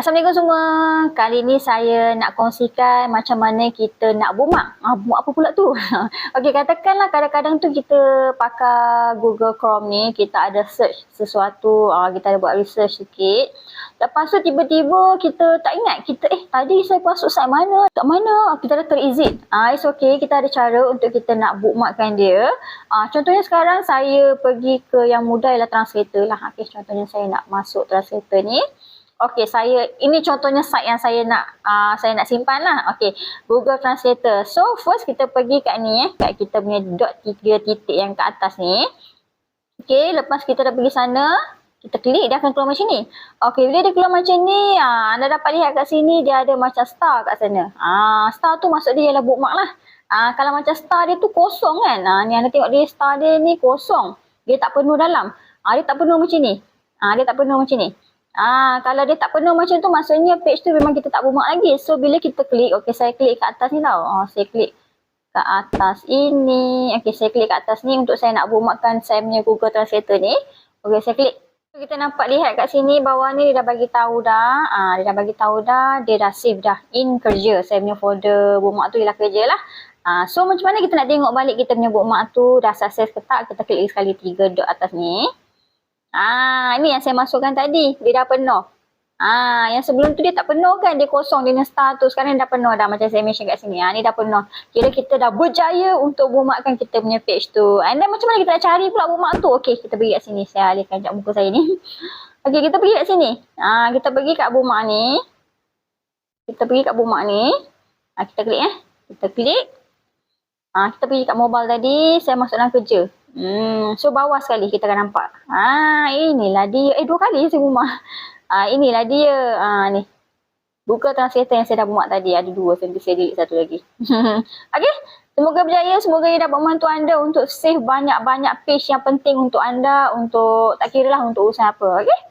Assalamualaikum semua. Kali ni saya nak kongsikan macam mana kita nak bookmark. Bookmark apa pula tu? Okey, katakanlah kadang-kadang tu kita pakai Google Chrome ni, kita ada search sesuatu, kita ada buat research sikit. Lepas tu tiba-tiba kita tak ingat, kita tadi saya masuk site mana? Kat mana? Kita dah terizit. It's okay, kita ada cara untuk kita nak bookmarkkan dia. Contohnya sekarang saya pergi ke yang mudah ialah translator lah. Okey, contohnya saya nak masuk translator ni. Okey, ini contohnya site yang saya nak simpan lah. Okey, Google Translator. So, first kita pergi kat ni kat kita punya dot 3 titik yang kat atas ni. Okey, lepas kita dah pergi sana, kita klik, dia akan keluar macam ni. Okey, bila dia keluar macam ni, anda dapat lihat kat sini, dia ada macam star kat sana. Star tu maksud dia ialah bookmark lah. Kalau macam star dia tu kosong kan. Ni anda tengok dia, star dia ni kosong. Dia tak penuh dalam. Dia tak penuh macam ni. Dia tak penuh macam ni. Kalau dia tak penuh macam tu, maksudnya page tu memang kita tak bookmark lagi. So, bila kita klik, okey, saya klik kat atas ni tau. Saya klik kat atas ini. Okey, saya klik kat atas ni untuk saya nak bookmarkkan saya punya Google Translator ni. Okey, saya klik. Kita nampak lihat kat sini bawah ni dia dah bagi tahu dah. Dia dah save dah in kerja. Saya punya folder bookmark tu ialah kerja lah. So, macam mana kita nak tengok balik kita punya bookmark tu dah sukses ke tak? Kita klik sekali 3 dot atas ni. Ini yang saya masukkan tadi. Dia dah penuh. Yang sebelum tu dia tak penuh kan. Dia kosong. Dia star tu. Sekarang dia dah penuh dah. Macam saya mention kat sini. Ni dah penuh. Kira kita dah berjaya untuk bookmarkkan kita punya page tu. And then macam mana kita nak cari pula bookmark tu? Okey, kita pergi kat sini. Saya alihkan sekejap muka saya ni. Okey, kita pergi kat sini. Kita pergi kat bookmark ni. Kita klik Kita klik. Kita pergi kat mobile tadi. Saya masuk dalam kerja. So bawah sekali kita akan nampak. Inilah dia. 2 kali saya bookmark. Inilah dia. Ni. Google Translator yang saya dah bookmark tadi. Ada 2. Saya delete satu lagi. Okey. Semoga berjaya. Semoga ia dapat membantu anda untuk save banyak-banyak page yang penting untuk anda. Untuk tak kira lah untuk urusan apa. Okey.